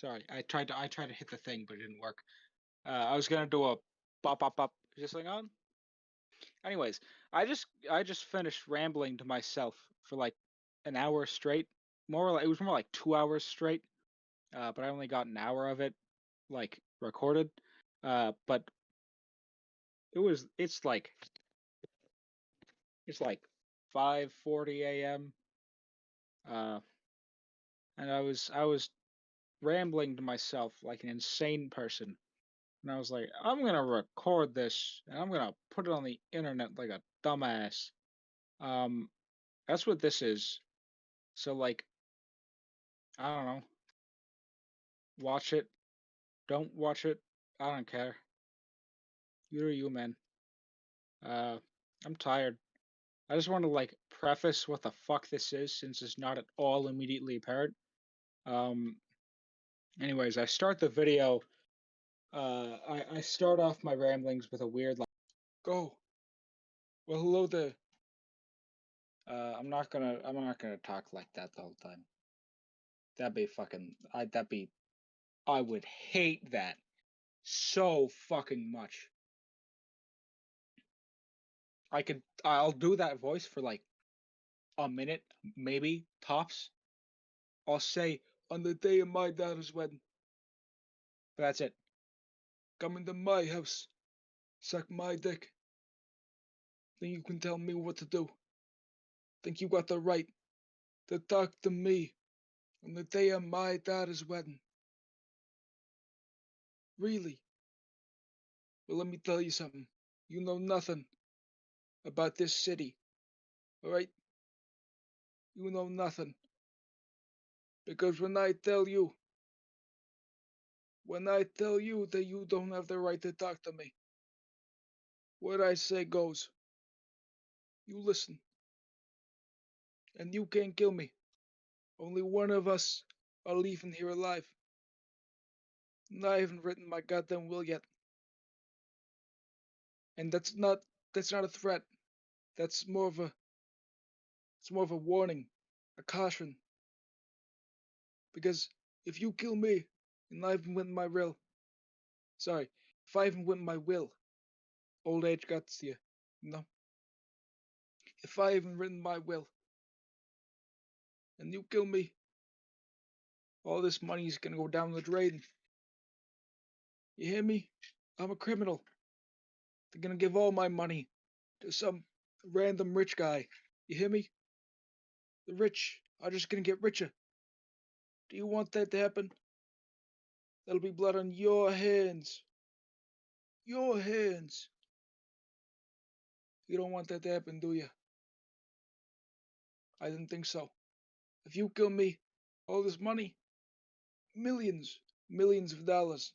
Sorry, I tried to hit the thing, but it didn't work. I was gonna do a bop bop bop. Is this thing on? Anyways, I just finished rambling to myself for like an hour straight. It was more like 2 hours straight. But I only got an hour of it like recorded. But it's like 5:40 a.m. Uh, and I was rambling to myself like an insane person. And I was like, I'm gonna record this and I'm gonna put it on the internet like a dumbass. Um, that's what this is. So like, I don't know. Watch it. Don't watch it. I don't care. You're you, man. Uh, I'm tired. I just want to like preface what the fuck this is since it's not at all immediately apparent. Um, anyways, I start the video. I start off my ramblings with a weird like, go. Well, hello there. I'm not gonna talk like that the whole time. I would hate that so fucking much. I'll do that voice for like a minute, maybe tops. I'll say on the day of my daughter's wedding. But that's it. Come into my house, suck my dick. Then you can tell me what to do. Think you got the right to talk to me on the day of my daughter's wedding. Really? Well, let me tell you something. You know nothing about this city, alright? You know nothing. Because when I tell you that you don't have the right to talk to me, what I say goes. You listen. And you can't kill me. Only one of us are leaving here alive. And I haven't written my goddamn will yet. And that's not a threat. That's more of a warning, a caution. Because if you kill me and I haven't written my will, sorry, if I haven't written my will, old age gets to you. No. If I haven't written my will and you kill me, all this money is gonna go down the drain. You hear me? I'm a criminal. They're gonna give all my money to some random rich guy. You hear me? The rich are just gonna get richer. Do you want that to happen? There'll be blood on your hands. Your hands. You don't want that to happen, do you? I didn't think so. If you kill me, all this money, millions of dollars,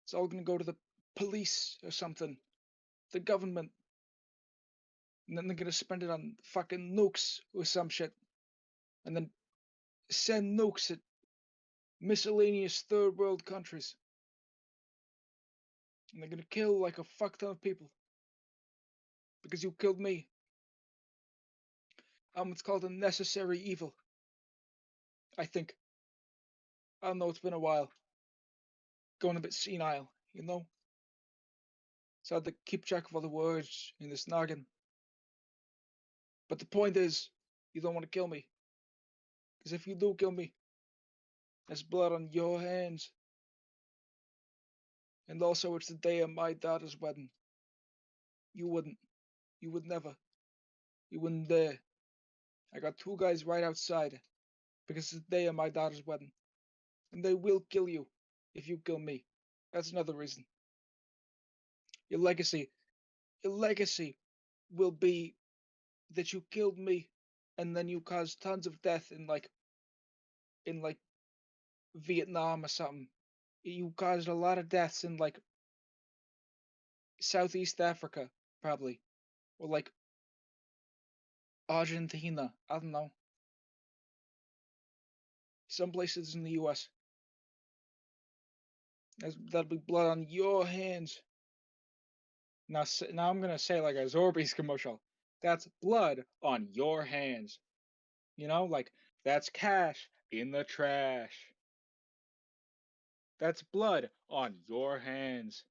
it's all gonna go to the police or something, the government, and then they're gonna spend it on fucking nukes or some shit, and then send nukes at miscellaneous third world countries, and they're gonna kill like a fuck ton of people because you killed me. It's called a necessary evil. I think. I don't know. It's been a while. Going a bit senile, you know. So I had to keep track of all the words in this noggin. But the point is, you don't want to kill me. Because if you do kill me, there's blood on your hands. And also, it's the day of my daughter's wedding. You wouldn't. You would never. You wouldn't dare. I got two guys right outside. Because it's the day of my daughter's wedding. And they will kill you if you kill me. That's another reason. Your legacy. Your legacy will be that you killed me and then you caused tons of death in like Vietnam or something. You caused a lot of deaths in like Southeast Africa, probably. Or like Argentina. I don't know. Some places in the US. That'll be blood on your hands. Now I'm gonna say like a Zorby's commercial. That's blood on your hands. You know, like that's cash in the trash. That's blood on your hands.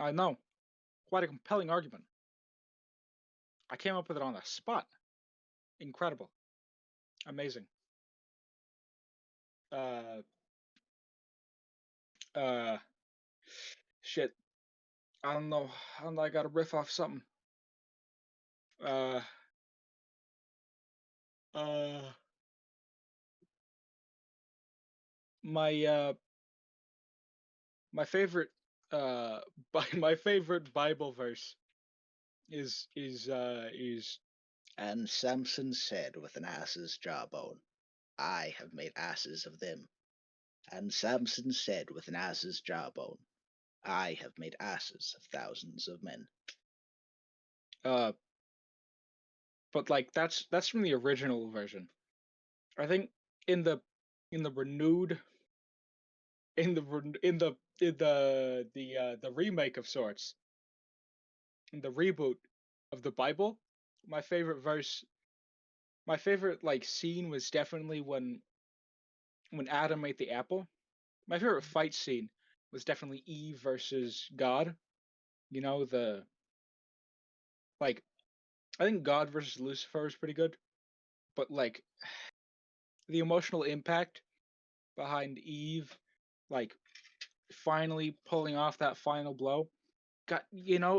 I know. Quite a compelling argument. I came up with it on the spot. Incredible. Amazing. Uh, uh, shit. I don't know. I don't know. I gotta riff off something. Uh, uh, my my favorite my favorite Bible verse is And Samson said with an ass's jawbone, I have made asses of them. And Samson said with an ass's jawbone, I have made asses of thousands of men. uh, but like that's from the original version. I think in the in the renewed in the the remake of sorts, in the reboot of the Bible, my favorite verse, my favorite like scene was definitely when Adam ate the apple. My favorite fight scene was definitely Eve versus God. You know, the like I think God versus Lucifer is pretty good, but like the emotional impact behind Eve, like finally pulling off that final blow. Got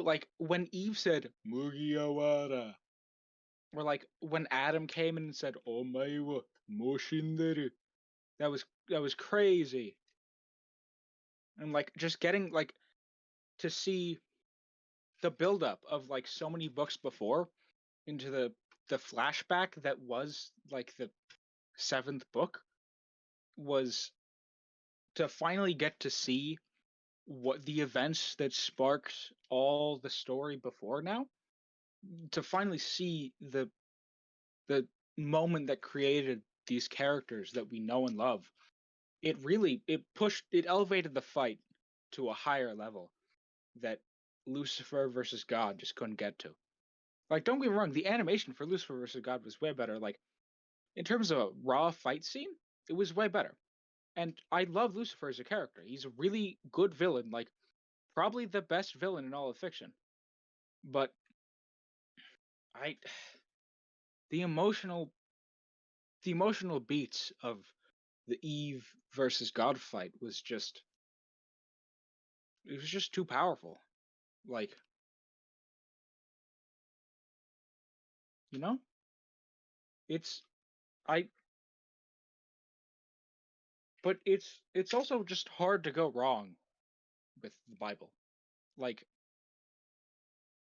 like when Eve said Mugiawara, or like when Adam came in and said Omaiwa Moshinderu. That was crazy. And like just getting like to see the buildup of like so many books before into the flashback that was like the seventh book was to finally get to see what the events that sparked all the story before now, to finally see the moment that created these characters that we know and love. It elevated the fight to a higher level that Lucifer versus God just couldn't get to. Like, don't get me wrong, the animation for Lucifer versus God was way better. Like, in terms of a raw fight scene, it was way better. And I love Lucifer as a character. He's a really good villain, like probably the best villain in all of fiction. But I the emotional the emotional beats of the Eve versus God fight was just too powerful. Like, you know? It's I but it's also just hard to go wrong with the Bible. Like,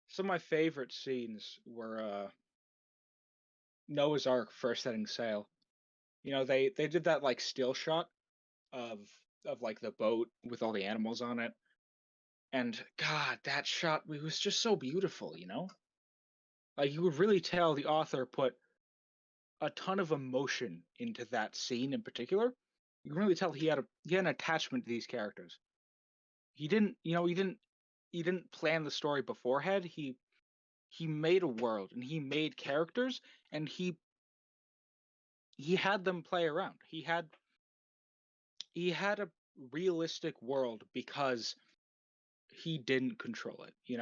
some of my favorite scenes were Noah's Ark first setting sail. They did that like still shot of like the boat with all the animals on it. And God, that shot it was just so beautiful. Like you would really tell the author put a ton of emotion into that scene in particular. You can really tell he had an attachment to these characters. He didn't plan the story beforehand. He made a world and he made characters and he had them play around. He had a realistic world because he didn't control it. You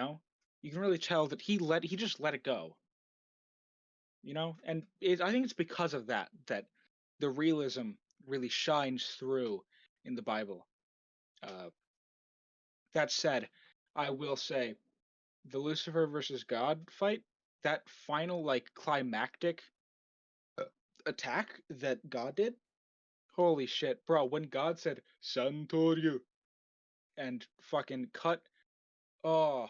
can really tell that he just let it go. And I think it's because of that the realism really shines through in the Bible. uh, that said, I will say the Lucifer versus God fight, that final like climactic attack that God did, holy shit, bro, when God said Santorio and fucking cut, oh,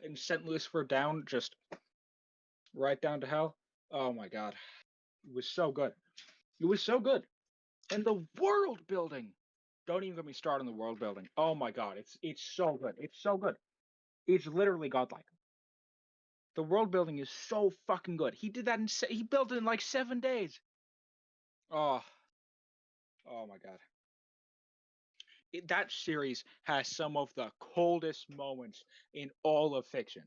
and sent Lucifer down, just right down to hell. Oh my god, it was so good. It was so good. And the world building. Don't even get me started on the world building. Oh my god, it's so good. It's so good. It's literally godlike. The world building is so fucking good. He did that he built it in like 7 days. Oh, oh my god. That series has some of the coldest moments in all of fiction.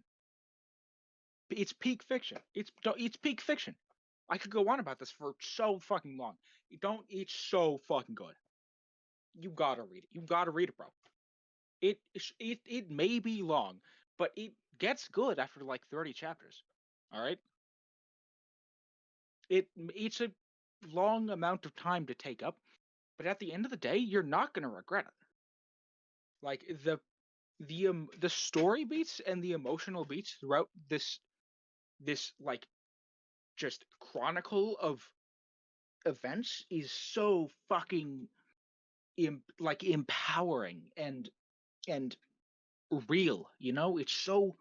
It's peak fiction. It's peak fiction. I could go on about this for so fucking long. It's so fucking good. You gotta read it. You gotta read it, bro. It may be long, but it gets good after like 30 chapters. All right. It's a long amount of time to take up, but at the end of the day, you're not gonna regret it. Like the story beats and the emotional beats throughout this like just chronicle of events is so fucking like empowering and real. You know, it's so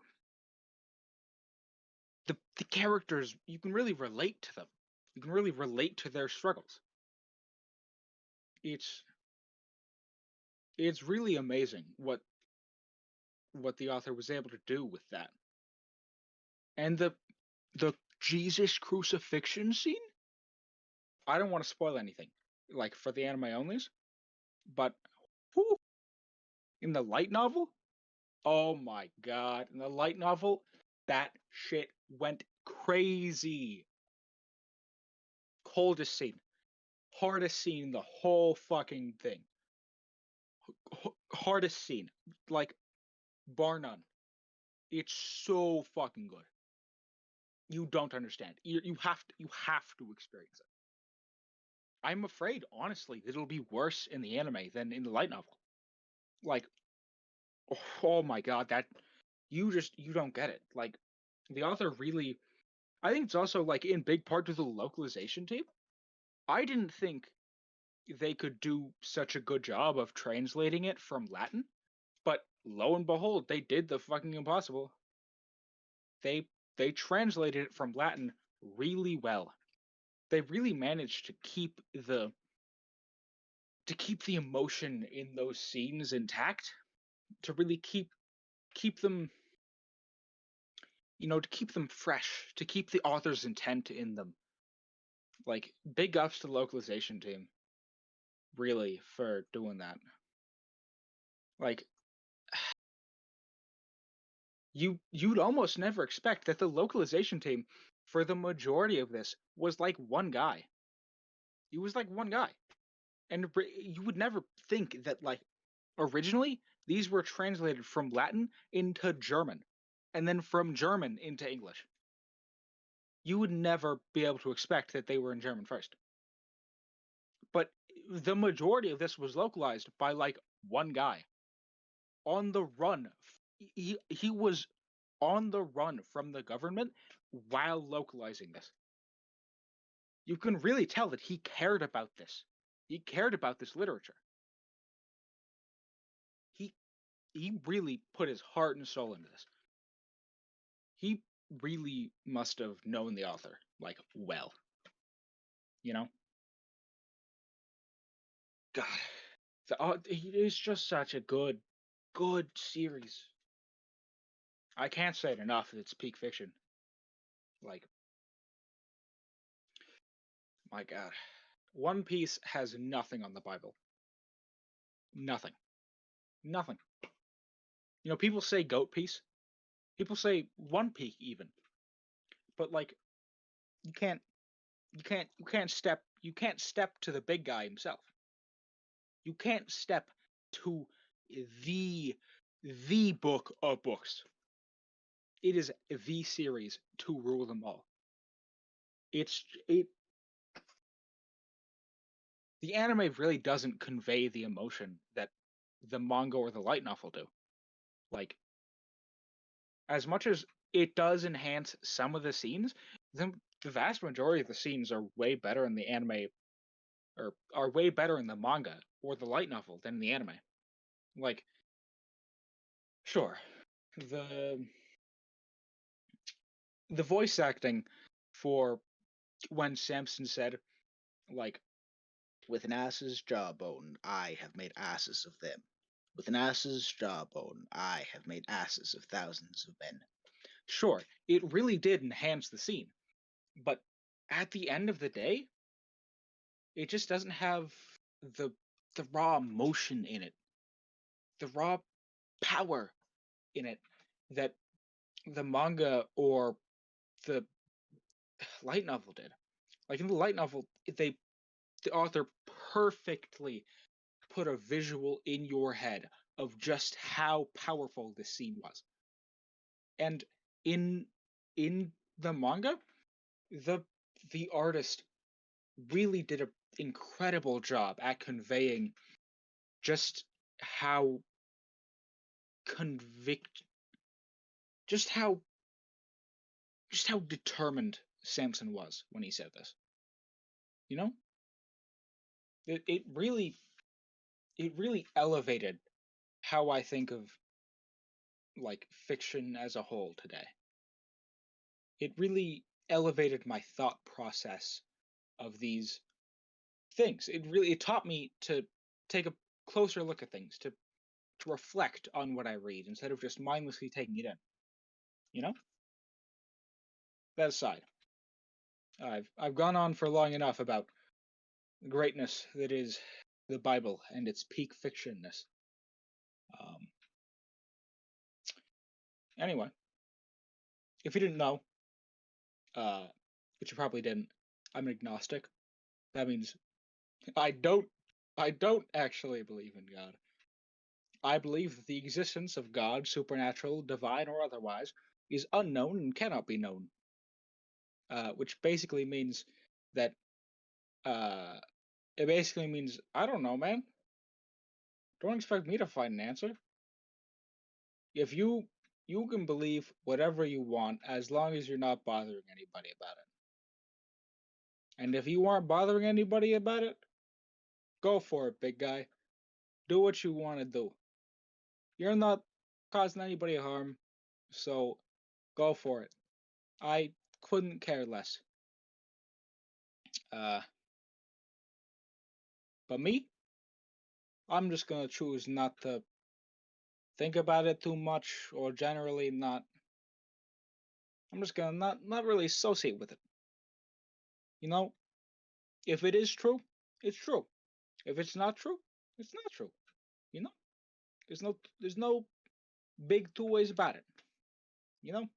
the characters, you can really relate to them. You can really relate to their struggles. It's it's really amazing what the author was able to do with that. And the Jesus crucifixion scene, I don't want to spoil anything, like for the anime onlys, but whew, in the light novel, oh my god, in the light novel, that shit went crazy. Coldest scene, hardest scene in the whole fucking thing. Hardest scene, like bar none. It's so fucking good. You don't understand. You have to experience it. I'm afraid, honestly, that it'll be worse in the anime than in the light novel. Like, oh my god, that you don't get it. Like, the author really, I think it's also like in big part to the localization team. I didn't think they could do such a good job of translating it from Latin, but lo and behold, they did the fucking impossible. They they translated it from Latin really well. They really managed to keep the emotion in those scenes intact, to really keep them, to keep them fresh, to keep the author's intent in them. Like, big ups to the localization team, really, for doing that. Like, you'd almost never expect that the localization team for the majority of this was like one guy. He was like one guy. And you would never think that, like, originally these were translated from Latin into German and then from German into English. You would never be able to expect that they were in German first. But the majority of this was localized by like one guy on the run. He was on the run from the government while localizing this. You can really tell that he cared about this. He cared about this literature. He he really put his heart and soul into this. He really must have known the author like well, you know. God, it is just such a good series. I can't say it enough. It's peak fiction. Like, my God, One Piece has nothing on the Bible. Nothing. Nothing. You know, people say Goat Piece. People say One Piece even. But like, you can't you can't step to the big guy himself. You can't step to the the book of books. It is the series to rule them all. It the anime really doesn't convey the emotion that the manga or the light novel do. Like, as much as it does enhance some of the scenes, the vast majority of the scenes are way better in the anime, or are way better in the manga or the light novel than in the anime. Like, sure, the the voice acting for when Samson said, like, With an ass's jawbone, I have made asses of them. With an ass's jawbone, I have made asses of thousands of men. sure, it really did enhance the scene, but at the end of the day, it just doesn't have the the raw emotion in it, the raw power in it that the manga or the light novel did. Like in the light novel, the author perfectly put a visual in your head of just how powerful this scene was. And in the manga, the artist really did an incredible job at conveying just how convict just how determined Samson was when he said this. You know? It really elevated how I think of like fiction as a whole today. It really elevated my thought process of these things. It taught me to take a closer look at things, to reflect on what I read instead of just mindlessly taking it in. You know? That aside, I've gone on for long enough about the greatness that is the Bible and its peak fictionness. Anyway, if you didn't know, uh, which you probably didn't, I'm an agnostic. That means I don't actually believe in God. I believe that the existence of God, supernatural, divine, or otherwise, is unknown and cannot be known. Which basically means that it basically means I don't know, man. Don't expect me to find an answer. If you can believe whatever you want as long as you're not bothering anybody about it. And if you aren't bothering anybody about it, go for it, big guy. Do what you want to do. You're not causing anybody harm, so go for it. I couldn't care less. Uh, but me, I'm just gonna choose not to think about it too much, or generally not. I'm just gonna not really associate with it. You know, if it is true, it's true. If it's not true, it's not true. You know, there's no big two ways about it. You know,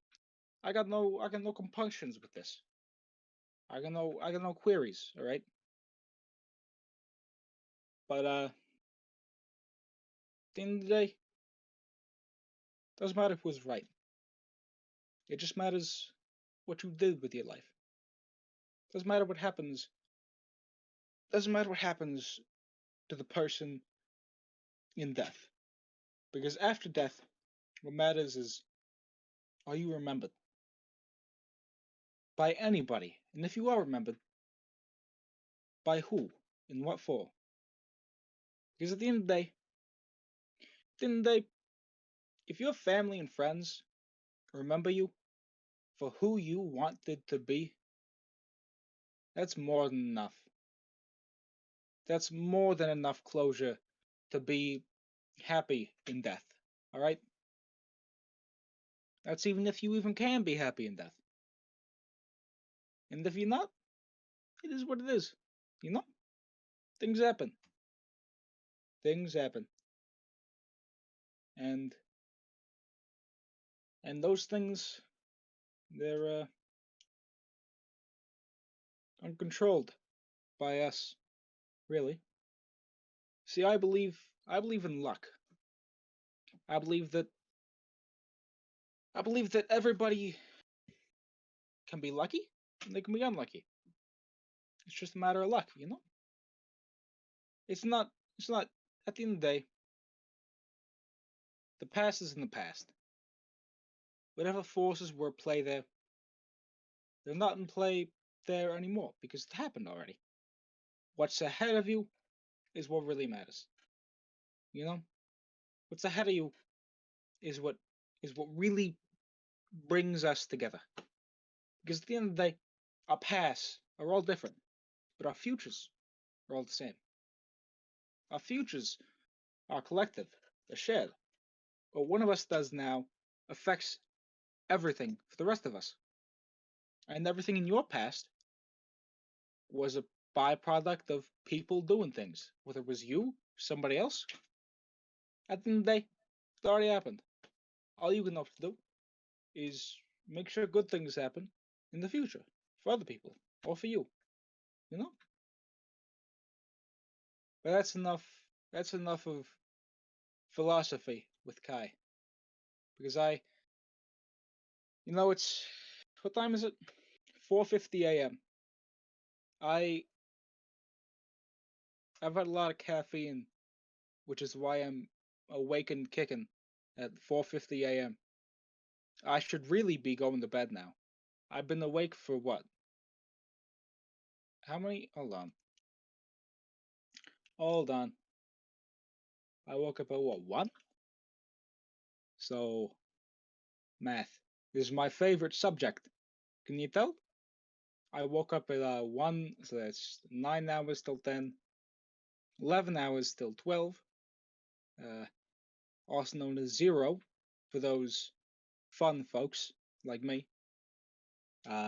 I got no compunctions with this. I got no queries. All right, but at the end of the day, doesn't matter who's right. It just matters what you did with your life. Doesn't matter what happens. Doesn't matter what happens to the person in death, because after death, what matters is, are you remembered by anybody? And if you are remembered, by who and what for? Because at the end of the day, if your family and friends remember you for who you wanted to be, that's more than enough. That's more than enough closure to be happy in death. All right? That's even if you even can be happy in death. And if you're not, it is what it is. You know? Things happen. Things happen. And those things, they're uncontrolled by us, really. See, I believe in luck. I believe that everybody can be lucky and they can be unlucky. It's just a matter of luck, you know? It's not at the end of the day, the past is in the past. Whatever forces were at play there, they're not in play there anymore because it happened already. What's ahead of you is what really matters. You know? What's ahead of you is what really brings us together. Because at the end of the day, our pasts are all different, but our futures are all the same. Our futures are collective, they're shared. What one of us does now affects everything for the rest of us. And everything in your past was a byproduct of people doing things. Whether it was you, somebody else, at the end of the day, it already happened. All you can have to do is make sure good things happen in the future for other people or for you. you know. But that's enough. That's enough of philosophy with Kai, because it's what time is it? 4:50 a.m. I I've had a lot of caffeine, which is why I'm awake and kicking at 4:50 a.m. I should really be going to bed now. I've been awake for what? How many? Hold on. Hold on. I woke up at what, 1? So, math is my favorite subject. Can you tell? I woke up at 1, so that's 9 hours till 10, 11 hours till 12, uh, also known as 0 for those fun folks like me.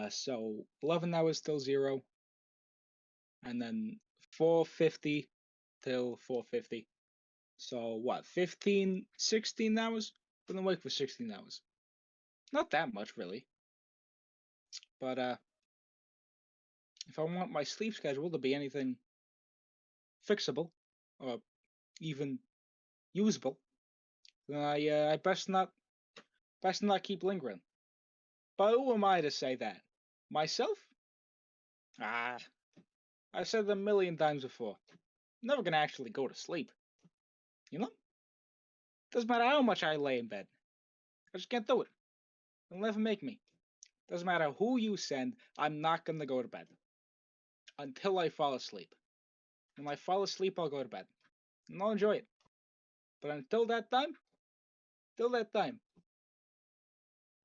So 11 hours till 0, and then 4:50 till 4:50. So what, 15, 16 hours? Been awake for 16 hours. Not that much, really. But if I want my sleep schedule to be anything fixable or even usable, then I best not keep lingering. But who am I to say that? Myself? Ah, I've said it a million times before. I'm never gonna actually go to sleep. You know? Doesn't matter how much I lay in bed. I just can't do it. They'll never make me. Doesn't matter who you send, I'm not gonna go to bed. Until I fall asleep. When I fall asleep, I'll go to bed. And I'll enjoy it. But till that time,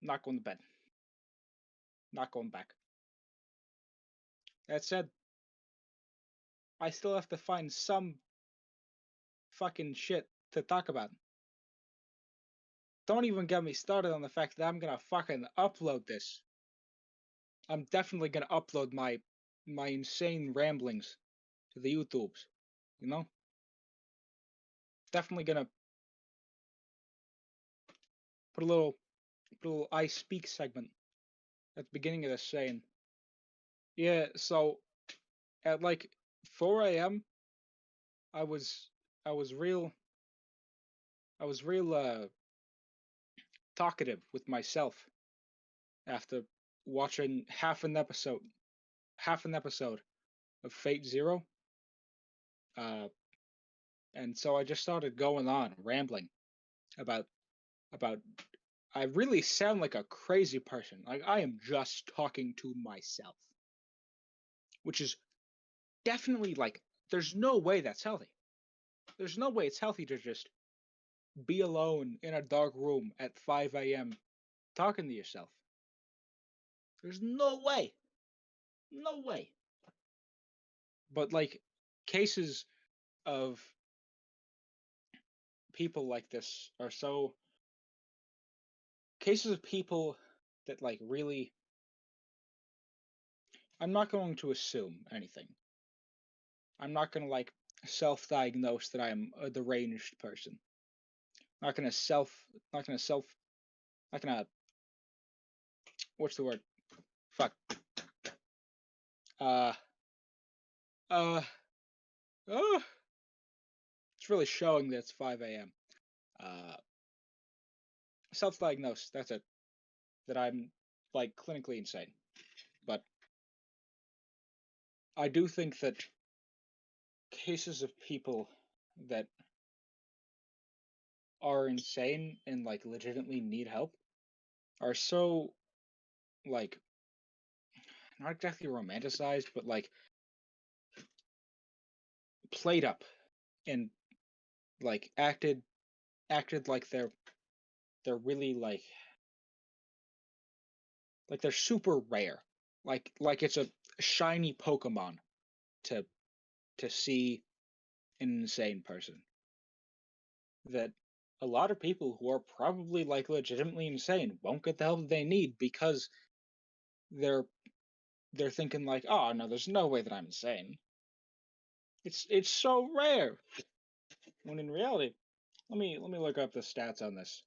not going to bed. Not going back. That said, I still have to find some fucking shit to talk about. Don't even get me started on the fact that I'm gonna fucking upload this. I'm definitely gonna upload my insane ramblings to the YouTubes. You know? Definitely gonna put a little I speak segment at the beginning of this saying, yeah, so at like 4 a.m. I was I was real I was real talkative with myself after watching half an episode of Fate Zero. Uh, and so I just started going on rambling about about. I really sound like a crazy person. Like I am just talking to myself, which is definitely like there's no way that's healthy. There's no way it's healthy to just be alone in a dark room at 5 a.m. talking to yourself. There's no way. No way. But like cases of people like this are so cases of people that like really I'm not going to assume anything. I'm not going to like self-diagnose that I'm a deranged person. Not going to self not going to self not going to what's the word? Fuck. Uh uh uh it's really showing that it's 5 a.m. Uh self-diagnose, that's it. That I'm like clinically insane. But I do think that cases of people that are insane and like legitimately need help are so like not exactly romanticized, but like played up and like acted like they're really like they're super rare. Like it's a shiny Pokemon to to see an insane person. That a lot of people who are probably like legitimately insane won't get the help they need because they're they're thinking like, oh no, there's no way that I'm insane. It's so rare. When in reality, let me look up the stats on this.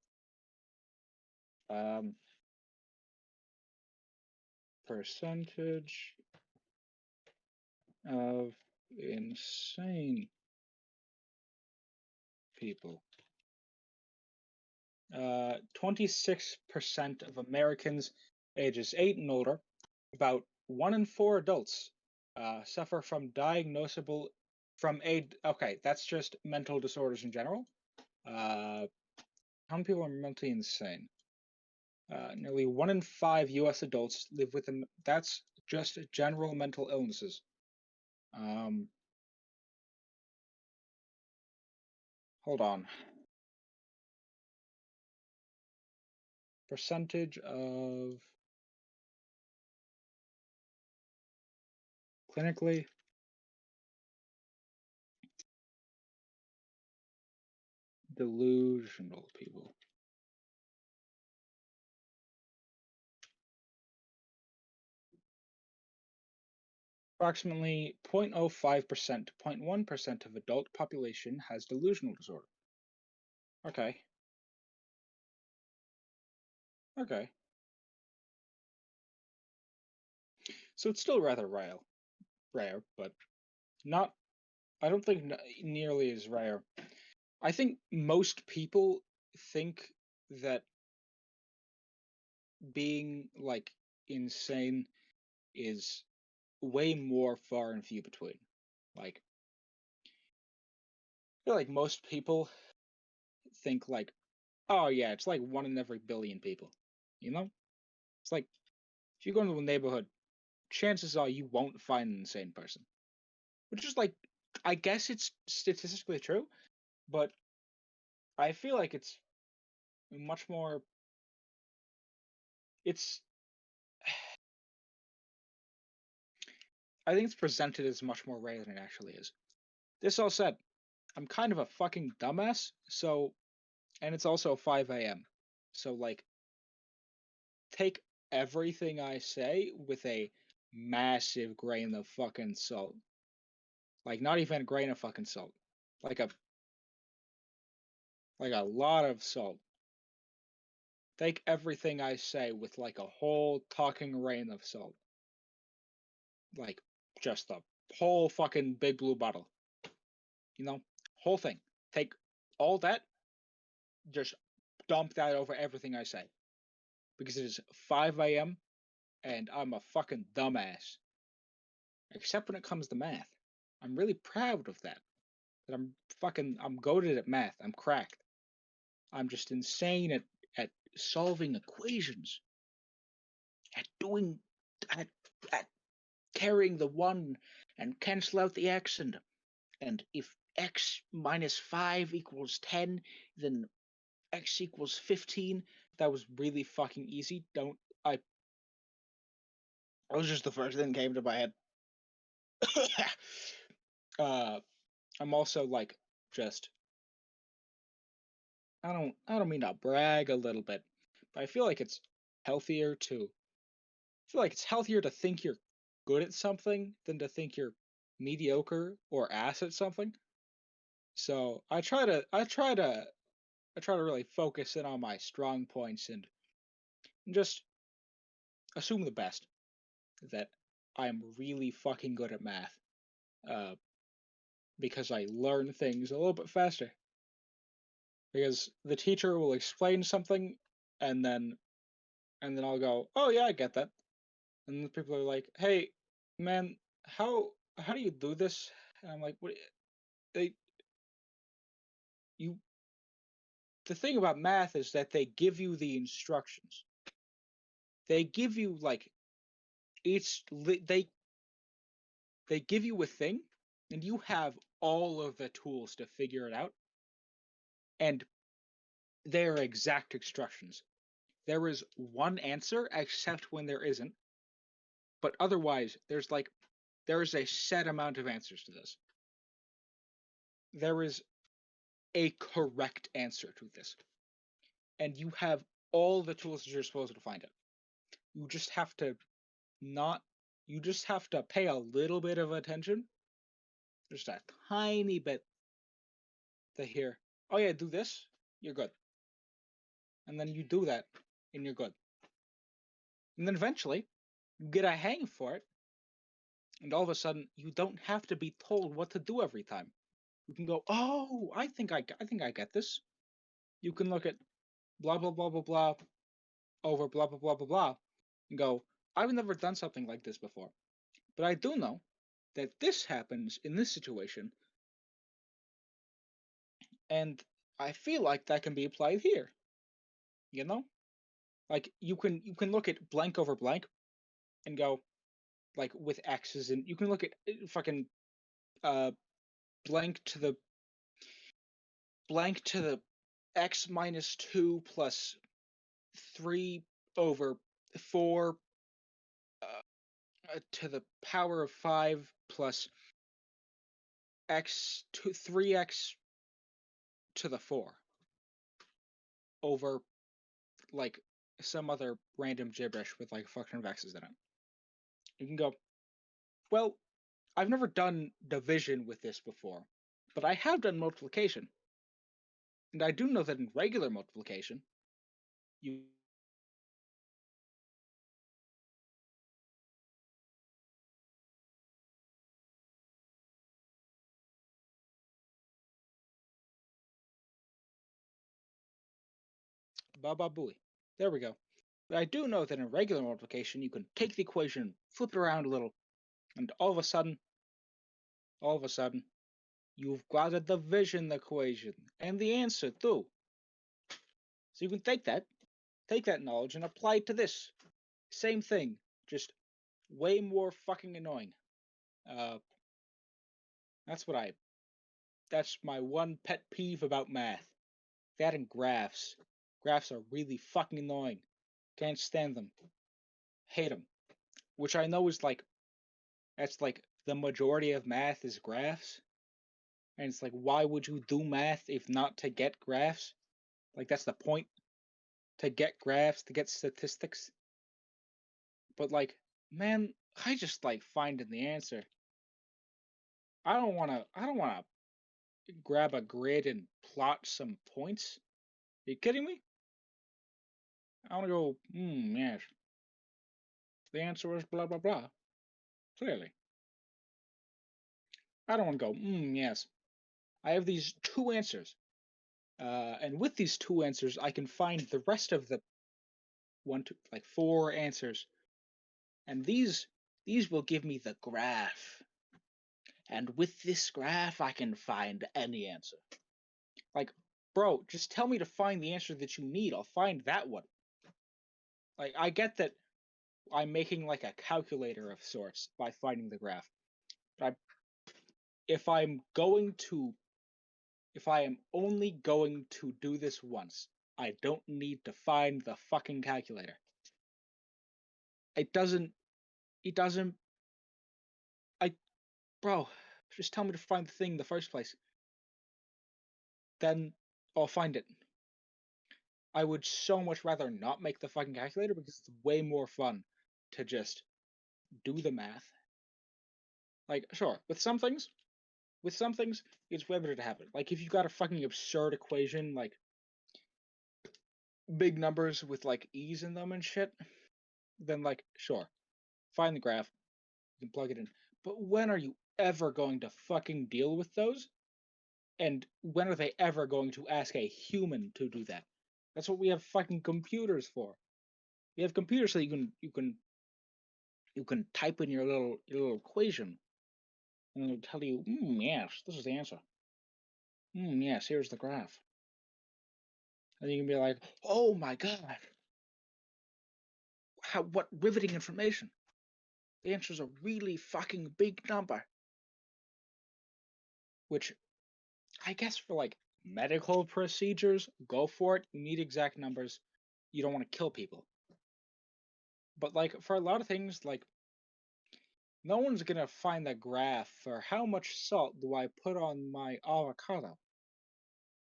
Um, percentage of insane people. 26% of Americans ages 8 and older, about 1 in 4 adults, suffer from diagnosable okay, that's just mental disorders in general. How many people are mentally insane? Nearly 1 in 5 U.S. adults live with them. That's just general mental illnesses. Hold on. Percentage of clinically delusional people. Approximately 0.05% to 0.1% of adult population has delusional disorder. Okay. Okay. So it's still rather rare, but not, I don't think nearly as rare. I think most people think that being like insane is way more far and few between. Like, I feel like most people think like, oh yeah, it's like 1 in every billion people. You know? It's like if you go into a neighborhood, chances are you won't find an insane person. Which is like, I guess it's statistically true, but I feel like it's much more. It's. I think it's presented as much more rare than it actually is. This all said, I'm kind of a fucking dumbass, so. And it's also 5 a.m. So, like, take everything I say with a massive grain of fucking salt. Like, not even a grain of fucking salt. Like a lot of salt. Take everything I say with like a whole talking rain of salt. Like, just the whole fucking big blue bottle. You know? Whole thing. Take all that, just dump that over everything I say. Because it is 5 a.m. and I'm a fucking dumbass. Except when it comes to math. I'm really proud of that. That I'm goated at math. I'm cracked. I'm just insane at solving equations. At doing at at carrying the one and cancel out the x, and if x minus 5 equals 10, then x equals 15. That was really fucking easy. Don't I That was just the first thing that came to my head. I'm also like just I don't mean to brag a little bit, but I feel like it's healthier to think you're good at something than to think you're mediocre or ass at something. So I try to really focus in on my strong points and just assume the best, that I'm really fucking good at math, uh, because I learn things a little bit faster. Because the teacher will explain something, and then I'll go, oh yeah, I get that. And the people are like, hey, man, how do you do this? And I'm like, what? They you. The thing about math is that they give you the instructions. They give you like each they give you a thing, and you have all of the tools to figure it out, and they're exact instructions. There is one answer except when there isn't, but otherwise there's a set amount of answers to this. There is a correct answer to this, and you have all the tools at your disposal to find it. You just have to not you just have to pay a little bit of attention, just a tiny bit, to hear, oh yeah, do this, you're good. And then you do that, and you're good. And then eventually, you get a hang for it, And all of a sudden, you don't have to be told what to do every time. You can go, oh, I think I get this. You can look at blah blah blah blah blah over blah blah blah blah blah, and go, I've never done something like this before, but I do know that this happens in this situation, and I feel like that can be applied here. You know, like you can look at blank over blank and go like with x's, and you can look at fucking uh blank to the x minus 2 plus 3 over 4 to the power of 5 plus x to 3x to the 4 over like some other random gibberish with like a function of x's in it. You can go, well, I've never done division with this before, but I have done multiplication. And I do know that in regular multiplication, you baba booey. There we go. But I do know that in regular multiplication, you can take the equation, flip it around a little, and all of a sudden, you've got a division equation and the answer too. So you can take that knowledge and apply it to this. Same thing, just way more fucking annoying. Uh, that's what I. That's my one pet peeve about math. That and graphs. Graphs are really fucking annoying. Can't stand them. Hate them. Which I know is like that's like the majority of math is graphs. And it's like, why would you do math if not to get graphs? Like that's the point. To get graphs, to get statistics. But like, man, I just like finding the answer. I don't wanna grab a grid and plot some points. Are you kidding me? I wanna go, yes. The answer is blah blah blah. Clearly. I don't wanna go, yes. I have these two answers. And with these two answers, I can find the rest of the one, two, like four answers. And these will give me the graph. And with this graph, I can find any answer. Like, bro, just tell me to find the answer that you need. I'll find that one. Like, I get that I'm making like a calculator of sorts by finding the graph. But if I'm going to, if I am only going to do this once, I don't need to find the fucking calculator. It doesn't, it doesn't, I, bro, just tell me to find the thing in the first place. Then I'll find it. I would so much rather not make the fucking calculator because it's way more fun to just do the math. Like, sure, with some things, it's way better to have it. Like, if you've got a fucking absurd equation, like big numbers with like e's in them and shit, then like, sure, find the graph, you can plug it in. But when are you ever going to fucking deal with those? And when are they ever going to ask a human to do that? That's what we have fucking computers for. We have computers so you can type in your little equation and it'll tell you, yes, this is the answer. Yes, here's the graph. And you can be like, oh my god, what riveting information. The answer is a really fucking big number. Which I guess for like medical procedures, go for it. You need exact numbers. You don't want to kill people. But like for a lot of things, like no one's gonna find the graph for how much salt do I put on my avocado?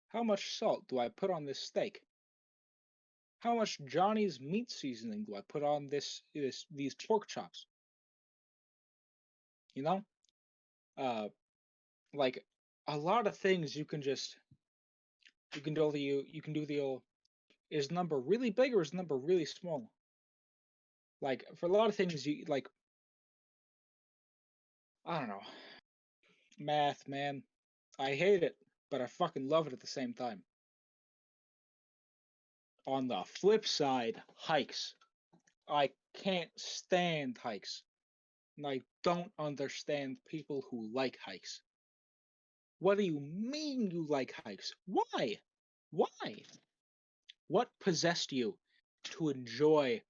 How much salt do I put on this steak? How much Johnny's meat seasoning do I put on these pork chops? You know? Uh like a lot of things you can do the old, is number really big or is number really small? Like for a lot of things you like I don't know. Math, man. I hate it, but I fucking love it at the same time. On the flip side, hikes. I can't stand hikes. And I don't understand people who like hikes. What do you mean you like hikes? Why? Why? What possessed you to enjoy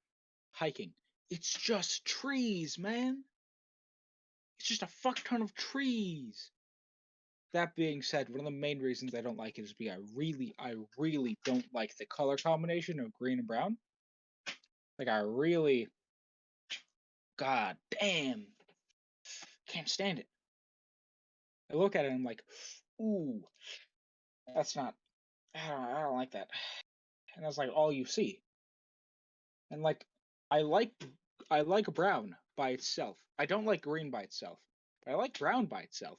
hiking? It's just trees, man. It's just a fuck ton of trees. That being said, one of the main reasons I don't like it is because I really don't like the color combination of green and brown. Like god damn, can't stand it. I look at it and I'm like, ooh, that's not, I don't like that. And that's like all you see. And like, I like, I like brown by itself. I don't like green by itself, but I like brown by itself.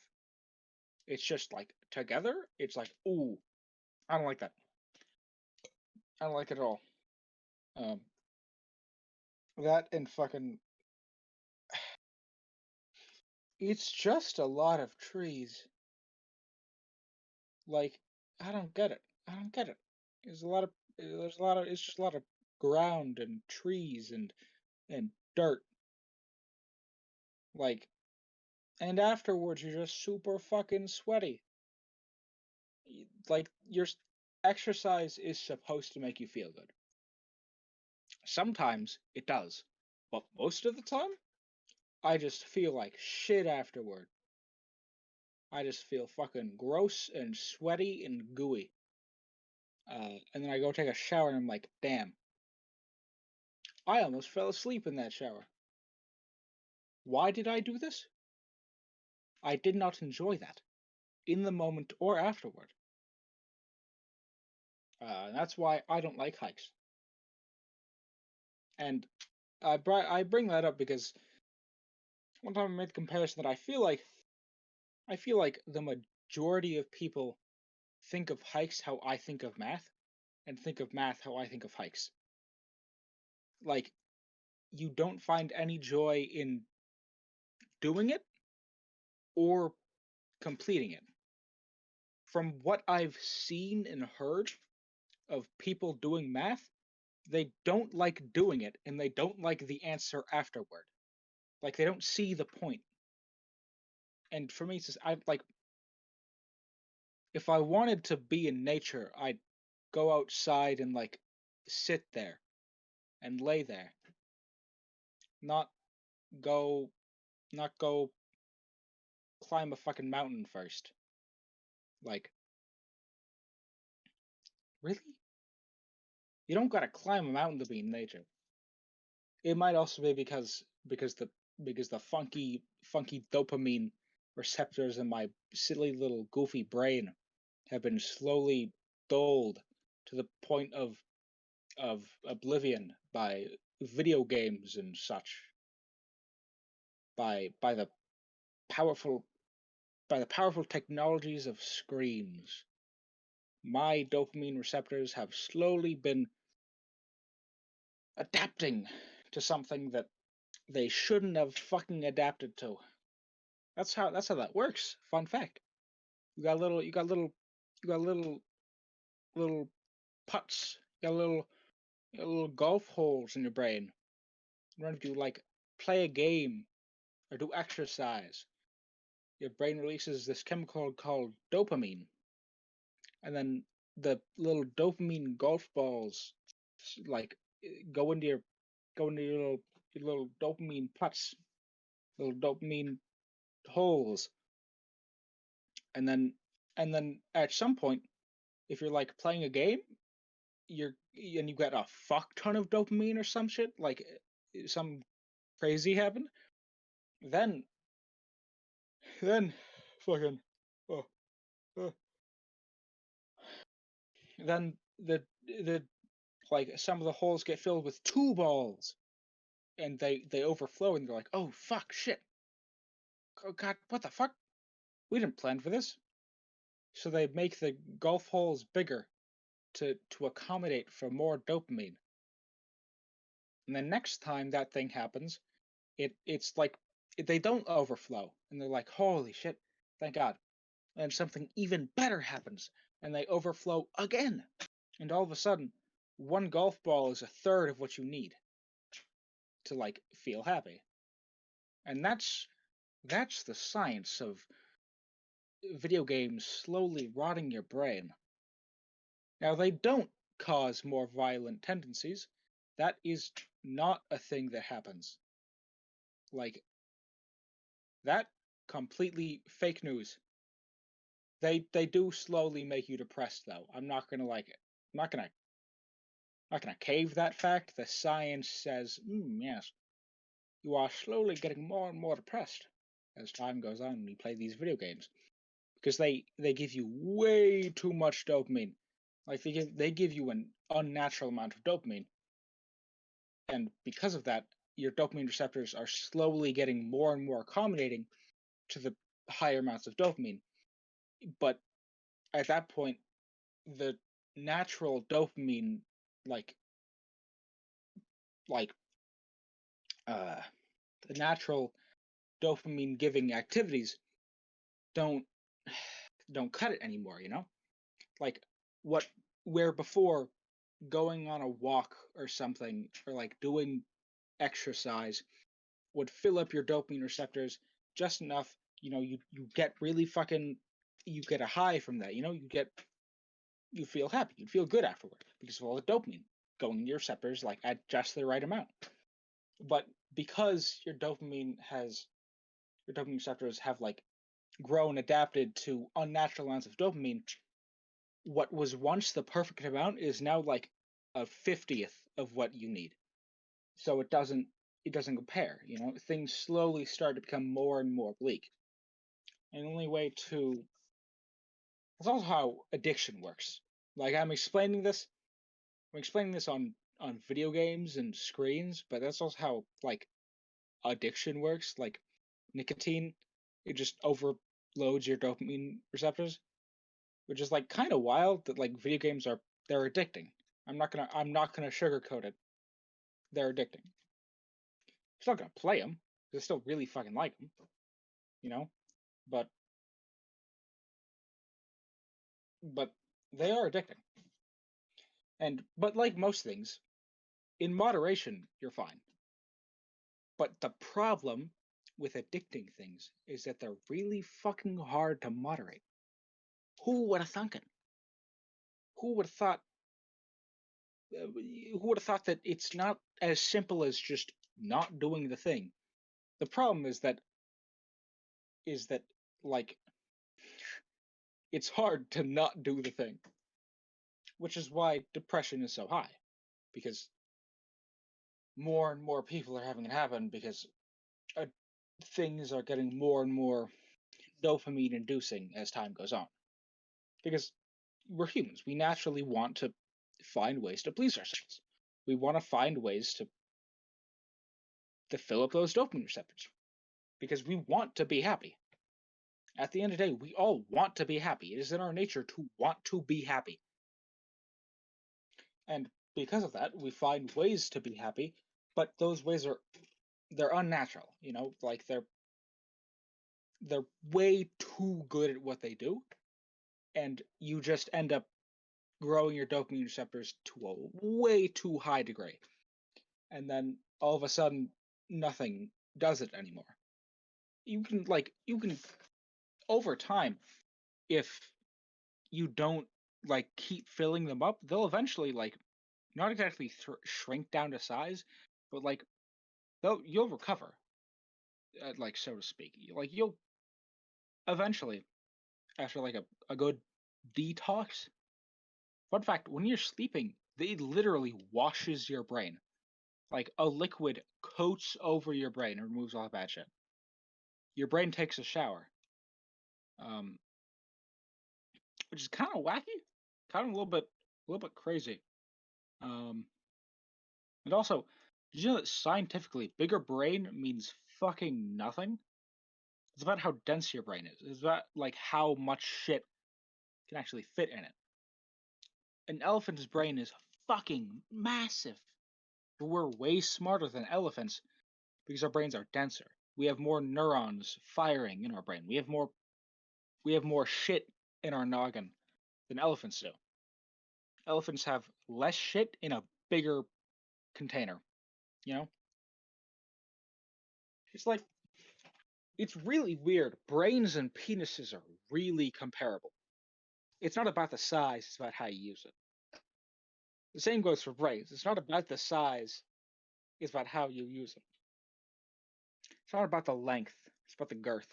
It's just like together, it's like, ooh, I don't like that. I don't like it at all. Um, that and fucking, it's just a lot of trees. Like, I don't get it. I don't get it. It's just a lot of ground and trees and dirt. Like, and afterwards you're just super fucking sweaty. Like, your exercise is supposed to make you feel good. Sometimes it does, but most of the time, I just feel like shit afterward. I just feel fucking gross and sweaty and gooey. And then I go take a shower and I'm like, damn, I almost fell asleep in that shower. Why did I do this? I did not enjoy that in the moment or afterward. That's why I don't like hikes. And I bring that up because one time I made the comparison that I feel like the majority of people think of hikes how I think of math, and think of math how I think of hikes. Like, you don't find any joy in doing it or completing it. From what I've seen and heard of people doing math, they don't like doing it and they don't like the answer afterward. Like, they don't see the point. And for me, it's just, I like, if I wanted to be in nature, I'd go outside and like sit there and lay there, not go, not go climb a fucking mountain first. Like, really? You don't gotta climb a mountain to be in nature. It might also be because the funky dopamine receptors in my silly little goofy brain have been slowly dulled to the point of oblivion by video games and such, by the powerful technologies of screens. My dopamine receptors have slowly been adapting to something that they shouldn't have fucking adapted to. That's how that works. Fun fact. You got little putts. You got little golf holes in your brain. When you like play a game or do exercise, your brain releases this chemical called dopamine, and then the little dopamine golf balls like go into your your little dopamine putts, little dopamine holes, and then at some point, if you're like playing a game, you're and you get a fuck ton of dopamine or some shit, like some crazy happened, then then fucking oh, oh, then the like some of the holes get filled with two balls and they overflow and they're like, oh fuck shit, oh god, what the fuck, we didn't plan for this. So they make the golf holes bigger to accommodate for more dopamine. And then next time that thing happens, it's like they don't overflow, and they're like, holy shit, thank God. And something even better happens, and they overflow again. And all of a sudden, one golf ball is a third of what you need to like feel happy. And that's the science of video games slowly rotting your brain. Now, they don't cause more violent tendencies. That is not a thing that happens. Like, that completely fake news. They do slowly make you depressed though. I'm not gonna like it. I'm not gonna cave that fact. The science says, yes, you are slowly getting more and more depressed as time goes on when you play these video games. Because they give you way too much dopamine. Like they give you an unnatural amount of dopamine. And because of that, your dopamine receptors are slowly getting more and more accommodating to the higher amounts of dopamine. But at that point, the natural dopamine, like like the natural dopamine giving activities don't cut it anymore, you know? Like what where before going on a walk or something or like doing exercise would fill up your dopamine receptors just enough, you get really fucking you get a high from that, you feel happy, you feel good afterward because of all the dopamine going in your receptors like at just the right amount. But because your dopamine receptors have like grown adapted to unnatural amounts of dopamine, what was once the perfect amount is now like a 50th of what you need. So it doesn't compare, things slowly start to become more and more bleak. And the only way to that's also how addiction works. Like I'm explaining this on video games and screens, but that's also how like addiction works. Like nicotine, it just overloads your dopamine receptors, which is like kind of wild that like video games they're addicting. I'm not gonna sugarcoat it. They're addicting. I'm still gonna play them. I still really fucking like them, you know. But they are addicting. But like most things, in moderation, you're fine. But the problem with addicting things is that they're really fucking hard to moderate. Who would have thunk it? Who would have thought? Who would have thought that it's not as simple as just not doing the thing? The problem is that like it's hard to not do the thing, which is why depression is so high, because more and more people are having it happen because uh, things are getting more and more dopamine inducing as time goes on. Because we're humans, we naturally want to find ways to please ourselves. We want to find ways to fill up those dopamine receptors because we want to be happy. At the end of the day, we all want to be happy. It is in our nature to want to be happy. And because of that, we find ways to be happy, but those ways they're unnatural, like they're way too good at what they do, and you just end up growing your dopamine receptors to a way too high degree. And then all of a sudden nothing does it anymore. You can over time, if you don't like keep filling them up, they'll eventually like not exactly shrink down to size, but like you'll recover, like so to speak. Like you'll eventually, after like a good detox. Fun fact: when you're sleeping, they literally washes your brain. Like a liquid coats over your brain and removes all the bad shit. Your brain takes a shower, um, which is kind of wacky, kind of a little bit crazy. Um, and also, did you know that scientifically, bigger brain means fucking nothing? It's about how dense your brain is. It's about like how much shit can actually fit in it. An elephant's brain is fucking massive. But we're way smarter than elephants because our brains are denser. We have more neurons firing in our brain. We have more shit in our noggin than elephants do. Elephants have less shit in a bigger container, you know? It's like it's really weird. Brains and penises are really comparable. It's not about the size, it's about how you use it. The same goes for brains. It's not about the size, it's about how you use it. It's not about the length, it's about the girth.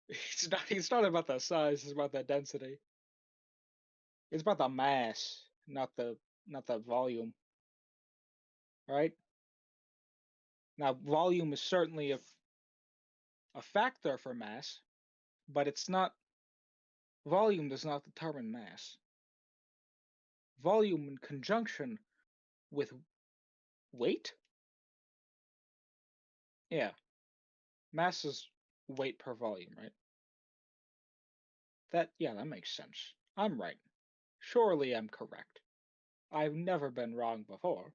It's not about the size, it's about the density. It's about the mass, not the volume, right? Now, volume is certainly a factor for mass, but it's not volume does not determine mass. Volume in conjunction with weight? Yeah, mass is weight per volume, right? That makes sense. I'm right. Surely I'm correct. I've never been wrong before.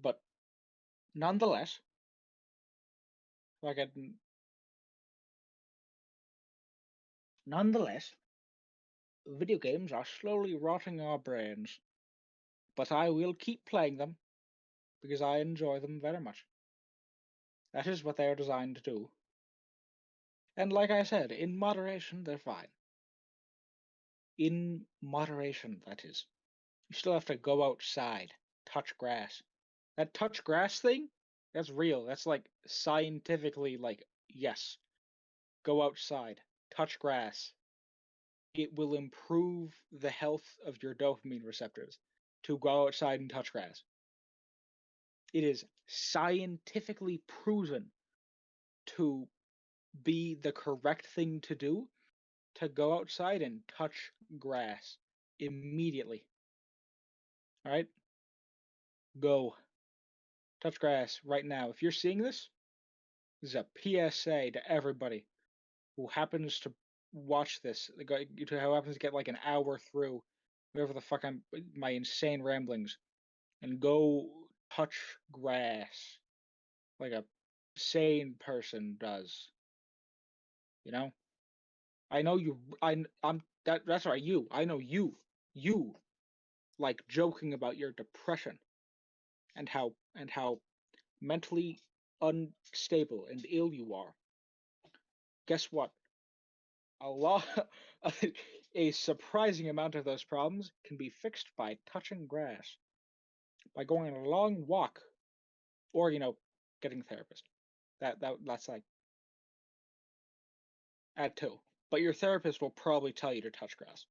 But nonetheless, like I, nonetheless, video games are slowly rotting our brains, but I will keep playing them because I enjoy them very much. That is what they are designed to do. And like I said, in moderation, they're fine. In moderation, that is. You still have to go outside, touch grass. That touch grass thing, that's real. That's like scientifically like, yes, go outside, touch grass. It will improve the health of your dopamine receptors to go outside and touch grass. It is scientifically proven to be the correct thing to do to go outside and touch grass immediately. All right? Go. Touch grass right now. If you're seeing this, this is a PSA to everybody who happens to watch this, who happens to get like an hour through whatever the fuck my insane ramblings, and go touch grass like a sane person does. You know? I know you. I'm that. That's right. You. I know you. You like joking about your depression and how mentally unstable and ill you are. Guess what? A lot, a surprising amount of those problems can be fixed by touching grass, by going on a long walk, or getting a therapist. That's like add two. But your therapist will probably tell you to touch grass.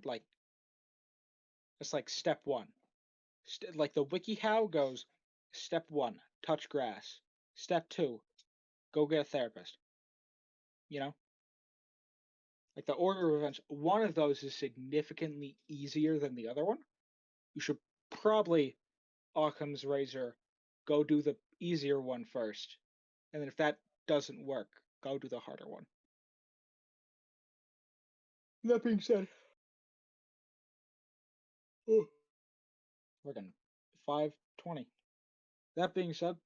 Like it's like step one. Like the WikiHow goes, step one, touch grass. Step two, go get a therapist. You know, like the order of events. One of those is significantly easier than the other one. You should probably Occam's razor, go do the easier one first, and then if that doesn't work, go do the harder one. That being said, oh, we're getting 5:20. That being said,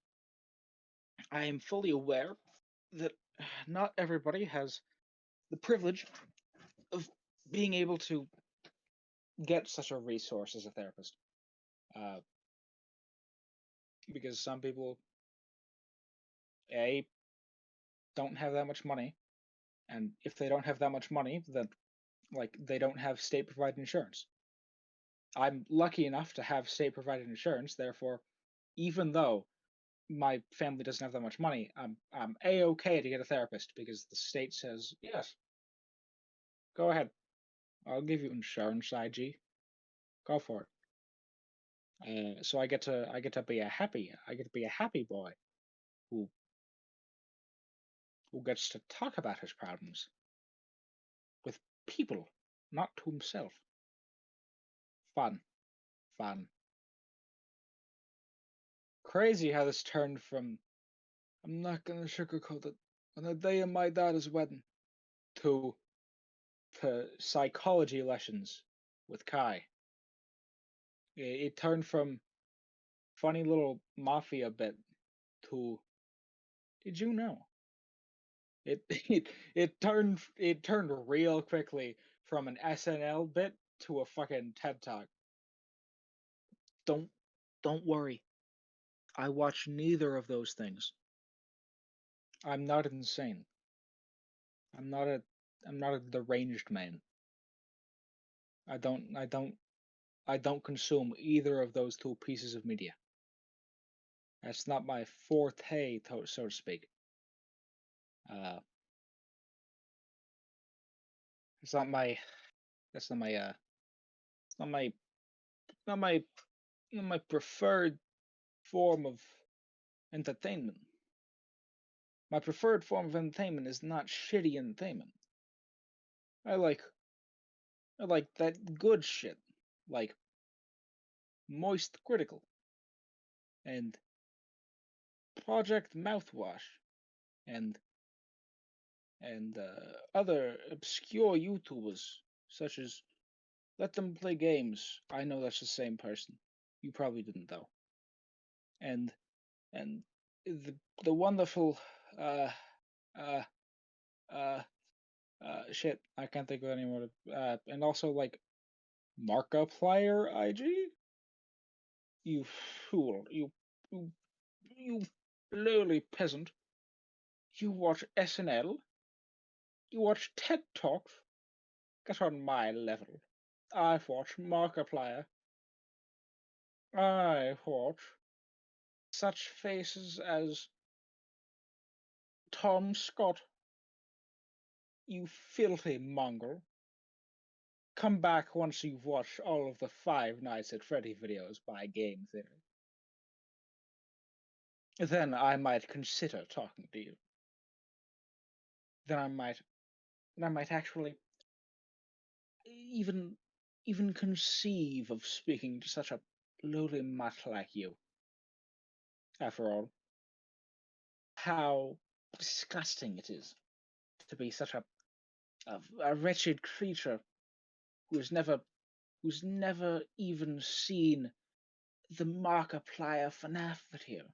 I am fully aware that not everybody has the privilege of being able to get such a resource as a therapist. Uh, because some people, A, don't have that much money, and if they don't have that much money, then like they don't have state provided insurance. I'm lucky enough to have state provided insurance, therefore, even though my family doesn't have that much money, I'm a-okay to get a therapist because the state says yes. Go ahead. I'll give you insurance, IG. Go for it. So I get to be a happy boy who gets to talk about his problems with people, not to himself. Fun, fun. Crazy how this turned from I'm not gonna sugarcoat it on the day of my dad's wedding to psychology lessons with Kai. It turned from funny little Mafia bit to did you know? It it turned real quickly from an SNL bit to a fucking TED Talk. Don't don't worry. I watch neither of those things. I'm not insane. I'm not a I'm not a deranged man. I don't I don't I don't consume either of those two pieces of media. That's not my forte, so to speak. Uh, it's not my. That's not my. It's not my. Not my preferred form of entertainment. My preferred form of entertainment is not shitty entertainment. I like. I like that good shit, like Moist Critical and Project Mouthwash and other obscure YouTubers such as Let Them Play Games. I know that's the same person. You probably didn't though. And and the wonderful uh uh uh shit, I can't think of any more. And also like Markiplier IG. You fool! You lowly peasant! You watch SNL? You watch TED Talks? Get on my level. I've watched Markiplier. I watch such faces as Tom Scott. You filthy mongrel. Come back once you've watched all of the Five Nights at Freddy videos by Game Theory. Then I might consider talking to you. Then I might actually even conceive of speaking to such a lowly mutt like you. After all, how disgusting it is to be such a wretched creature who's never even seen the Markiplier FNAF video,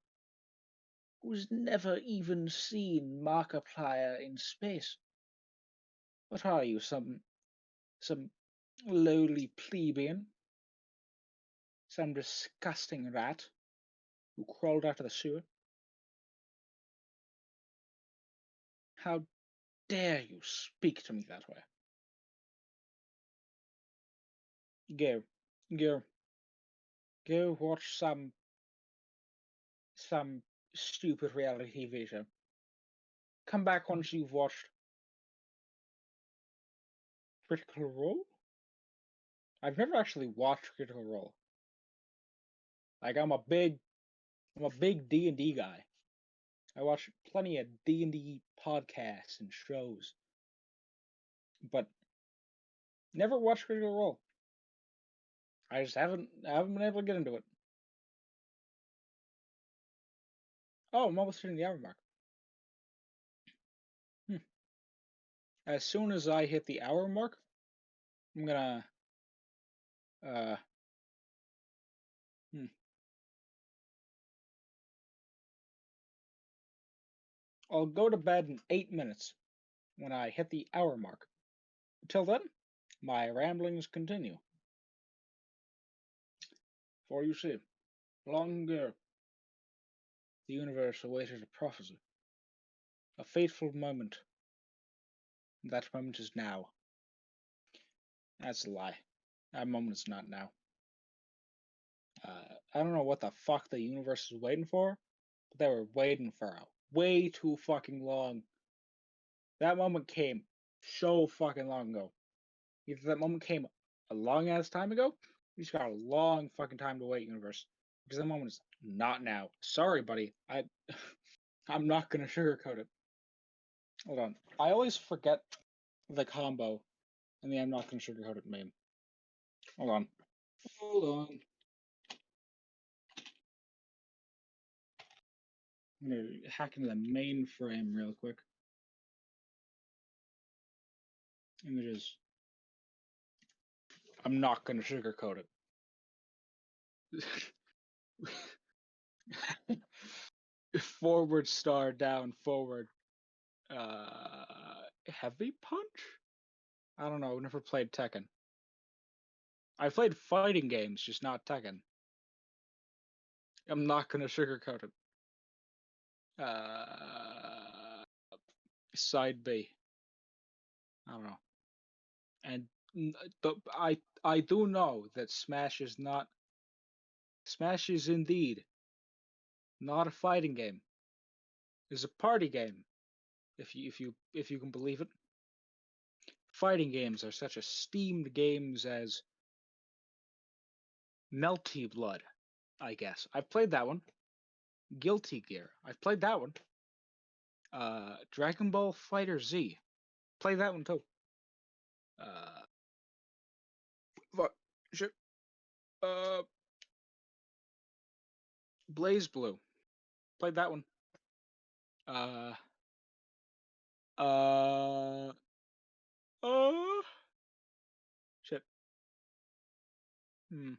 who's never even seen Markiplier in space. What are you, some lowly plebeian, some disgusting rat who crawled out of the sewer? How dare you speak to me that way? Go, go, go watch some stupid reality TV show. Come back once you've watched Critical Role. I've never actually watched Critical Role. Like I'm a big D&D guy. I watch plenty of D&D podcasts and shows, but never watched Critical Role. I just haven't been able to get into it. Oh, I'm almost hitting the hour mark. As soon as I hit the hour mark, I'm gonna uh hmm, I'll go to bed in 8 minutes when I hit the hour mark. Until then, my ramblings continue. For you see, long ago, the universe awaited a prophecy, a fateful moment. That moment is now. That's a lie. That moment is not now. I don't know what the fuck the universe is waiting for, but they were waiting for a way too fucking long. That moment came so fucking long ago. Either that moment came a long ass time ago, you just got a long fucking time to wait, universe. Because that moment is not now. Sorry, buddy. I'm not gonna sugarcoat it. Hold on. I always forget the combo and the I'm not gonna sugarcoat it meme. Hold on. Hold on. I'm gonna hack into the mainframe real quick. Images. I'm not gonna sugarcoat it. Forward star down forward. Heavy punch? I don't know. Never played Tekken. I played fighting games, just not Tekken. I'm not gonna sugarcoat it. Side B. I don't know. And I do know that Smash is not. Smash is indeed not a fighting game. It's a party game, if you can believe it. Fighting games are such esteemed games as Melty Blood, I guess. I've played that one. Guilty Gear. I've played that one. Dragon Ball Fighter Z. Played that one too. Fuck. Shit. Uh, Blaze Blue. Played that one. Uh, uh, uh, shit. Hmm.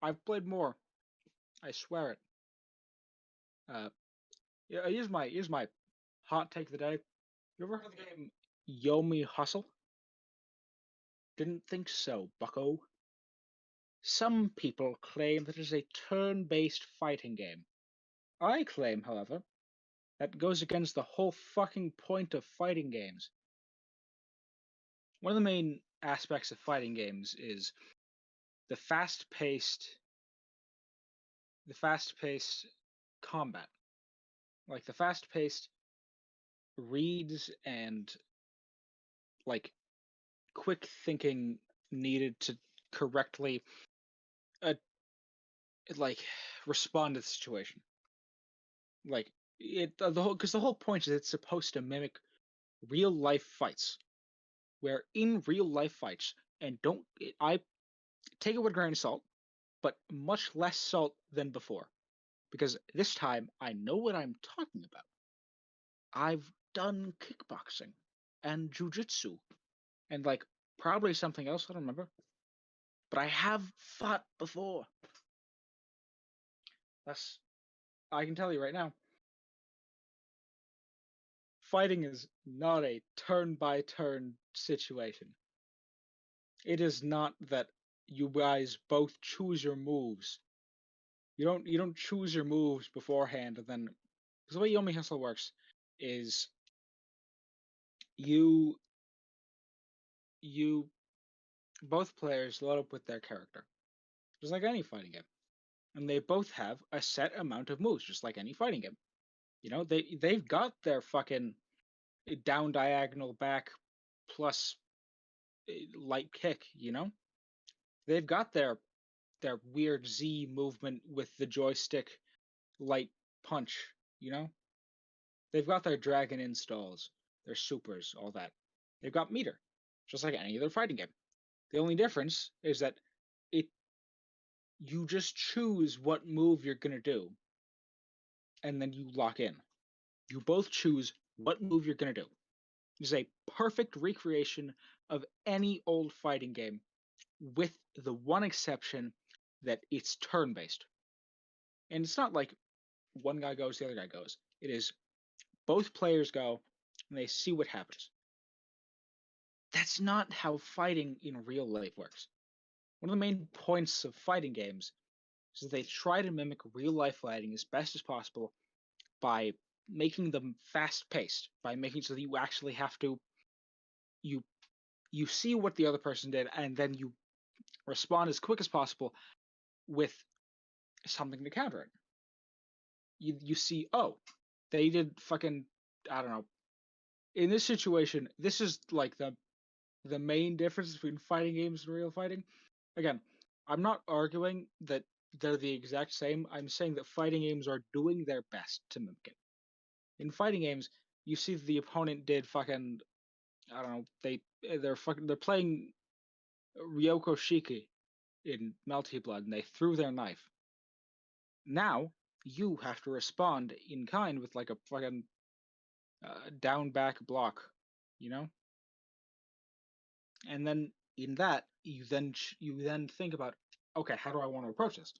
I've played more. I swear it. Uh, yeah, here's my hot take of the day. You ever heard of the game Y.O.M.I Hustle? Didn't think so, bucko. Some people claim that it is a turn-based fighting game. I claim, however, that goes against the whole fucking point of fighting games. One of the main aspects of fighting games is the fast-paced combat. Like the fast-paced reads and like quick thinking needed to correctly uh, like respond to the situation. Like the whole because the whole point is it's supposed to mimic real life fights, where in real life fights, and I take it with a grain of salt, but much less salt than before, because this time I know what I'm talking about. I've done kickboxing and jujitsu and like probably something else I don't remember, but I have fought before. That's I can tell you right now. Fighting is not a turn by turn situation. It is not that you guys both choose your moves. You don't choose your moves beforehand and then because the way Y.O.M.I Hustle works is you you both players load up with their character, just like any fighting game, and they both have a set amount of moves, just like any fighting game. You know, they've got their fucking down diagonal back plus light kick. You know, they've got their weird Z movement with the joystick light punch. You know, they've got their dragon installs, their supers, all that. They've got meter, just like any other fighting game. The only difference is that it you just choose what move you're gonna do, and then you lock in. You both choose what move you're gonna do. It's a perfect recreation of any old fighting game, with the one exception that it's turn-based. And it's not like one guy goes, the other guy goes. It is both players go, and they see what happens. That's not how fighting in real life works. One of the main points of fighting games is that they try to mimic real life fighting as best as possible by making them fast paced, by making so that you actually have to you you see what the other person did and then you respond as quick as possible with something to counter it. You see, oh, they did fucking I don't know. In this situation, this is like the main difference between fighting games and real fighting. Again, I'm not arguing that they're the exact same. I'm saying that fighting games are doing their best to mimic it. In fighting games, you see the opponent did fucking I don't know. They're playing Ryoko Shiki in Melty Blood, and they threw their knife. Now you have to respond in kind with like a fucking down back block, you know. And then in that, you then think about, okay, how do I want to approach this?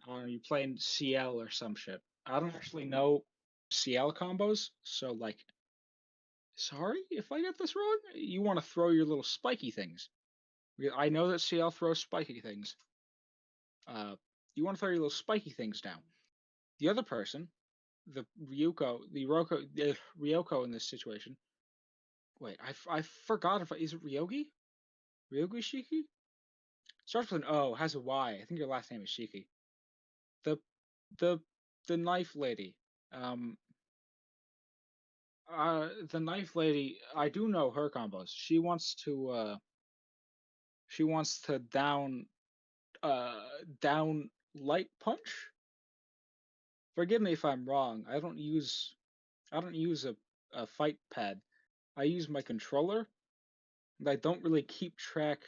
you're playing CL or some shit. I don't actually know CL combos, so like, sorry if I get this wrong. You want to throw your little spiky things. I know that CL throws spiky things. You want to throw your little spiky things down. The other person, the Ryoko in this situation. Wait, I forgot if is it Ryogi? Ryogi Shiki? Starts with an O, has a Y. I think your last name is Shiki. The the the knife lady. Um, the knife lady. I do know her combos. She wants to down light punch. Forgive me if I'm wrong. I don't use a fight pad. I use my controller, and I don't really keep track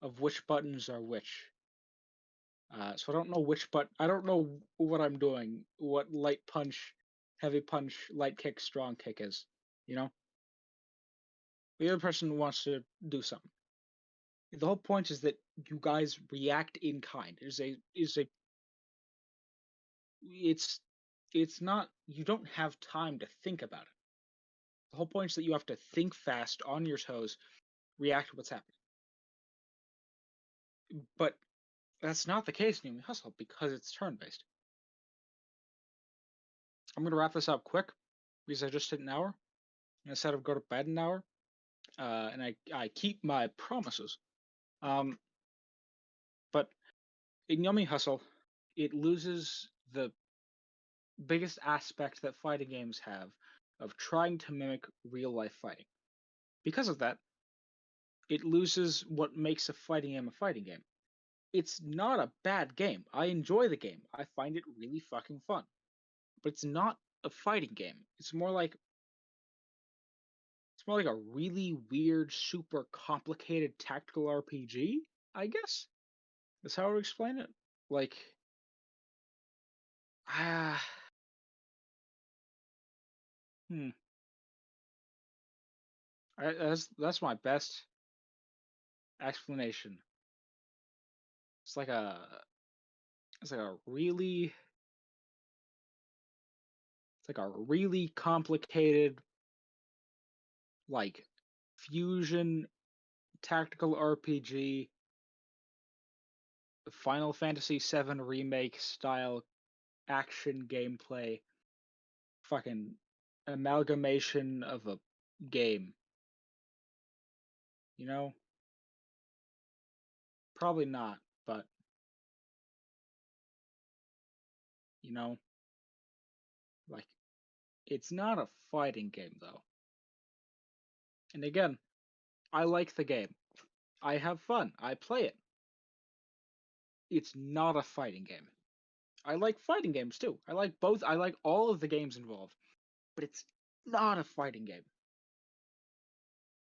of which buttons are which. So I don't know I don't know what I'm doing. What light punch, heavy punch, light kick, strong kick is. You know, the other person wants to do something. The whole point is that you guys react in kind. It's it's not you don't have time to think about it. The whole point is that you have to think fast on your toes, react to what's happening. But that's not the case in Y.O.M.I Hustle because it's turn based. I'm gonna wrap this up quick because I just hit an hour. And I said I'd go to bed an hour, and I keep my promises. Um, but in Y.O.M.I Hustle, it loses the biggest aspect that fighting games have of trying to mimic real life fighting. Because of that, it loses what makes a fighting game a fighting game. It's not a bad game. I enjoy the game. I find it really fucking fun. But it's not a fighting game. It's more like a really weird, super complicated tactical RPG, I guess. That's how I would explain it. Like, ah, hmm. That's my best explanation. It's like a it's like a really it's like a really complicated like fusion tactical RPG, Final Fantasy VII remake style action gameplay, fucking amalgamation of a game. You know, probably not, but you know, like it's not a fighting game though. And again, I like the game. I have fun. I play it. It's not a fighting game. I like fighting games too. I like both. I like all of the games involved, but it's not a fighting game.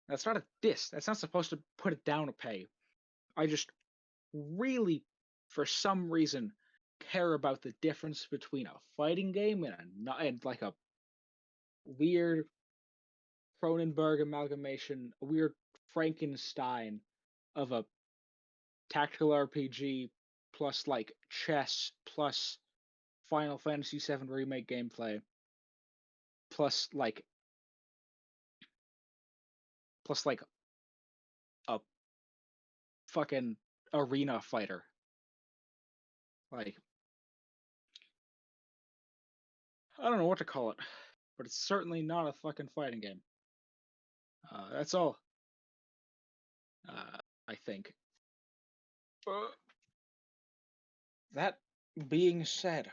That's not a diss. That's not supposed to put it down a pay. I just really, for some reason, care about the difference between a fighting game and like a weird Cronenberg amalgamation, a weird Frankenstein of a tactical RPG plus like chess plus Final Fantasy VII remake gameplay plus like a fucking arena fighter. Like I don't know what to call it, but it's certainly not a fucking fighting game. That's all. I think. That being said,